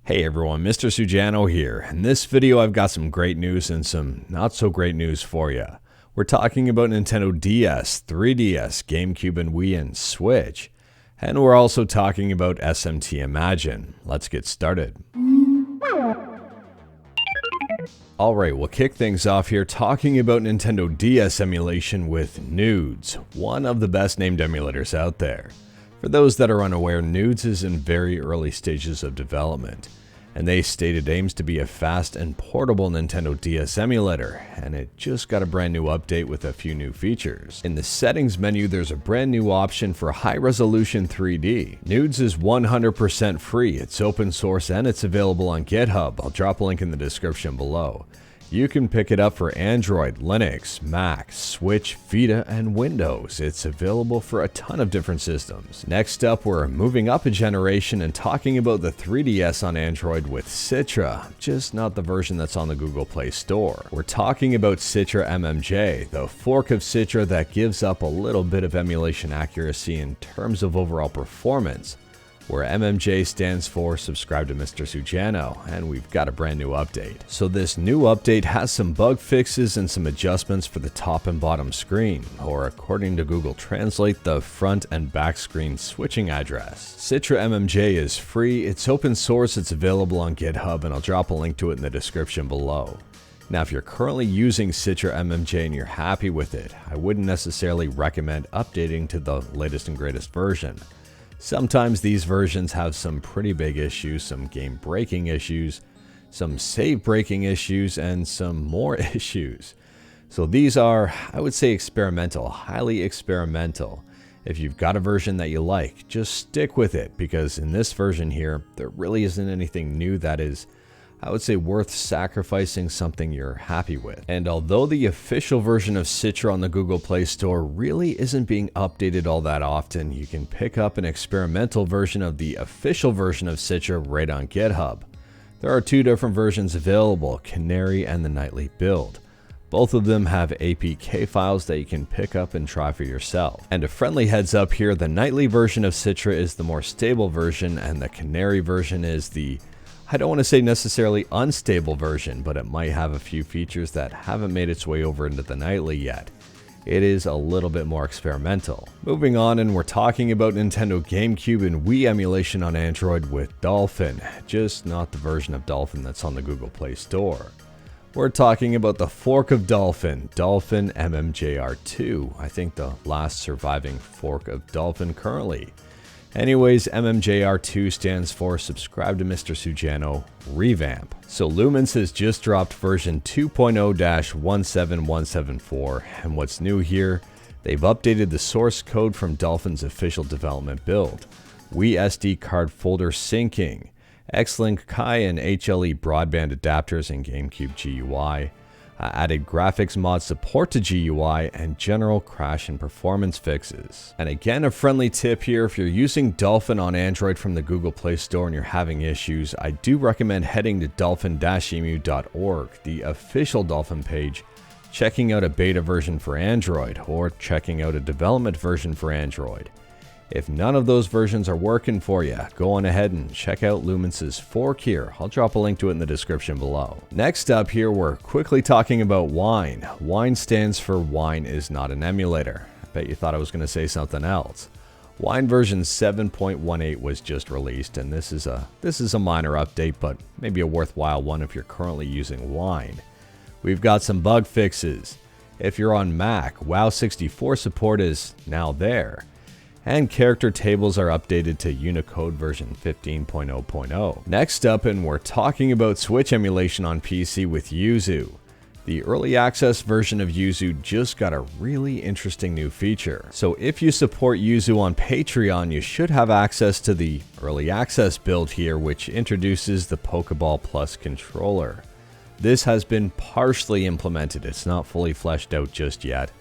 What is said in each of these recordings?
Hey everyone, Mr. Sujano here. In this video I've got some great news and some not so great news for you. We're talking about Nintendo DS, 3DS, GameCube and Wii and Switch. And we're also talking about SMT Imagine. Let's get started. Alright, we'll kick things off here talking about Nintendo DS emulation with Nudes, one of the best named emulators out there. For those that are unaware, Nudes is in very early stages of development, and they state it aims to be a fast and portable Nintendo DS emulator, and it just got a brand new update with a few new features. In the settings menu, there's a brand new option for high resolution 3D. Nudes is 100% free, it's open source, and it's available on GitHub. I'll drop a link in the description below. You can pick it up for Android, Linux, Mac, Switch, Vita, and Windows. It's available for a ton of different systems. Next up, we're moving up a generation and talking about the 3DS on Android with Citra, just not the version that's on the Google Play Store. We're talking about Citra MMJ, the fork of Citra that gives up a little bit of emulation accuracy in terms of overall performance, where MMJ stands for Subscribe to Mr. Sujano, and we've got a brand new update. So this new update has some bug fixes and some adjustments for the top and bottom screen, or according to Google Translate, the front and back screen switching address. Citra MMJ is free, it's open source, it's available on GitHub, and I'll drop a link to it in the description below. Now, if you're currently using Citra MMJ and you're happy with it, I wouldn't necessarily recommend updating to the latest and greatest version. Sometimes these versions have some pretty big issues, some game breaking issues, some save breaking issues, and some more issues. So these are, I would say, experimental, highly experimental. If you've got a version that you like, just stick with it, because in this version here, there really isn't anything new that is, I would say, worth sacrificing something you're happy with. And although the official version of Citra on the Google Play Store really isn't being updated all that often, you can pick up an experimental version of the official version of Citra right on GitHub. There are two different versions available, Canary and the Nightly build. Both of them have APK files that you can pick up and try for yourself. And a friendly heads up here, the Nightly version of Citra is the more stable version, and the Canary version is the, I don't want to say necessarily unstable version, but it might have a few features that haven't made its way over into the Nightly yet. It is a little bit more experimental. Moving on, and we're talking about Nintendo GameCube and Wii emulation on Android with Dolphin, just not the version of Dolphin that's on the Google Play Store. We're talking about the fork of Dolphin, Dolphin MMJR2, I think the last surviving fork of Dolphin currently. Anyways, MMJR2 stands for Subscribe to Mr. Sujano Revamp. So Lumens has just dropped version 2.0-17174, and what's new here, they've updated the source code from Dolphin's official development build, Wii SD card folder syncing, X-Link Kai and HLE broadband adapters in GameCube GUI, added graphics mod support to GUI, and general crash and performance fixes. And again, a friendly tip here, if you're using Dolphin on Android from the Google Play Store and you're having issues, I do recommend heading to dolphin-emu.org, the official Dolphin page, checking out a beta version for Android, or checking out a development version for Android. If none of those versions are working for you, go on ahead and check out Lumens' fork here. I'll drop a link to it in the description below. Next up here, we're quickly talking about Wine. Wine stands for Wine is not an emulator. I bet you thought I was going to say something else. Wine version 7.18 was just released, and this is a minor update, but maybe a worthwhile one if you're currently using Wine. We've got some bug fixes. If you're on Mac, WoW64 support is now there, and character tables are updated to Unicode version 15.0.0. Next up, and we're talking about Switch emulation on PC with Yuzu. The early access version of Yuzu just got a really interesting new feature. So if you support Yuzu on Patreon, you should have access to the early access build here, which introduces the Pokeball Plus controller. This has been partially implemented, it's not fully fleshed out just yet,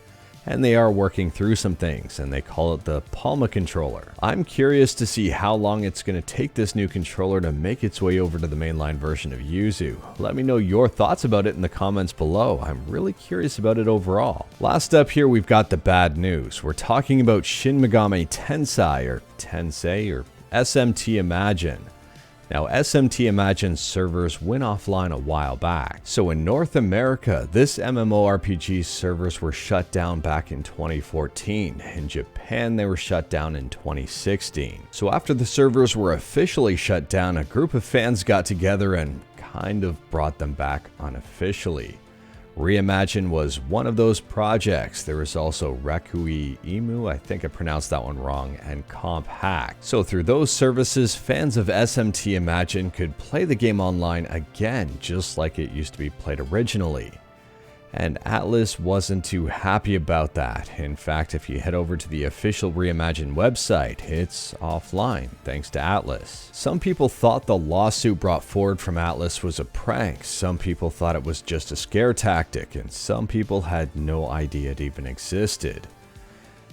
and they are working through some things, and they call it the Palma controller. I'm curious to see how long it's going to take this new controller to make its way over to the mainline version of Yuzu. Let me know your thoughts about it in the comments below. I'm really curious about it overall. Last up here, we've got the bad news. We're talking about Shin Megami Tensei or SMT Imagine. Now, SMT Imagine servers went offline a while back. So in North America, this MMORPG servers were shut down back in 2014. In Japan, they were shut down in 2016. So after the servers were officially shut down, a group of fans got together and kind of brought them back unofficially. Reimagine was one of those projects. There was also Requiem Emu, I think I pronounced that one wrong, and Comp Hack. So through those services, fans of SMT Imagine could play the game online again, just like it used to be played originally. And Atlus wasn't too happy about that. In fact, if you head over to the official Reimagine website, it's offline, thanks to Atlus. Some people thought the lawsuit brought forward from Atlus was a prank, some people thought it was just a scare tactic, and some people had no idea it even existed.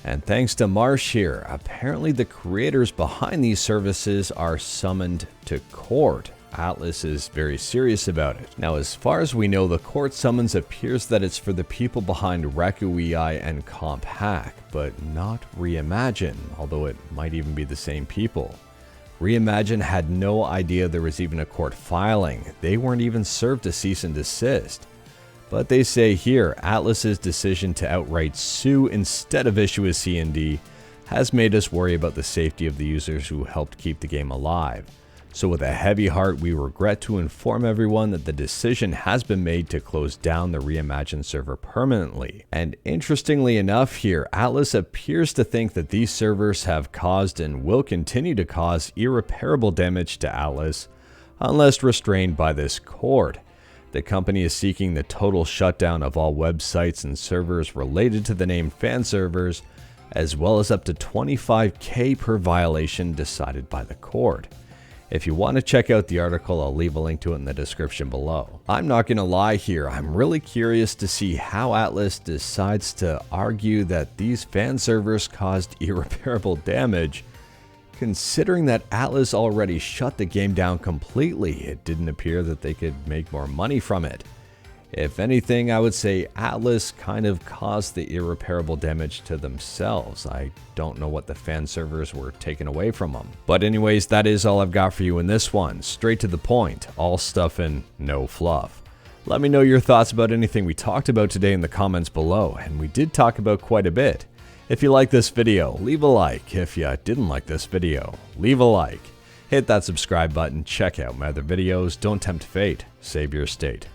And thanks to Marsh here, apparently the creators behind these services are summoned to court. Atlus is very serious about it. Now, as far as we know, the court summons appears that it's for the people behind Requiem and Comp Hack, but not Reimagine, although it might even be the same people. Reimagine had no idea there was even a court filing. They weren't even served a cease and desist. But they say here, Atlus's decision to outright sue instead of issue a C&D has made us worry about the safety of the users who helped keep the game alive. So with a heavy heart, we regret to inform everyone that the decision has been made to close down the Reimagine server permanently. And interestingly enough here, Atlus appears to think that these servers have caused and will continue to cause irreparable damage to Atlus unless restrained by this court. The company is seeking the total shutdown of all websites and servers related to the named fan servers, as well as up to $25,000 per violation decided by the court. If you want to check out the article, I'll leave a link to it in the description below. I'm not going to lie here, I'm really curious to see how Atlus decides to argue that these fan servers caused irreparable damage, considering that Atlus already shut the game down completely. It didn't appear that they could make more money from it. If anything, I would say Atlus kind of caused the irreparable damage to themselves. I don't know what the fan servers were taken away from them. But anyways, that is all I've got for you in this one. Straight to the point, all stuff and no fluff. Let me know your thoughts about anything we talked about today in the comments below, and we did talk about quite a bit. If you like this video, leave a like. If you didn't like this video, leave a like. Hit that subscribe button, check out my other videos, don't tempt fate, save your state.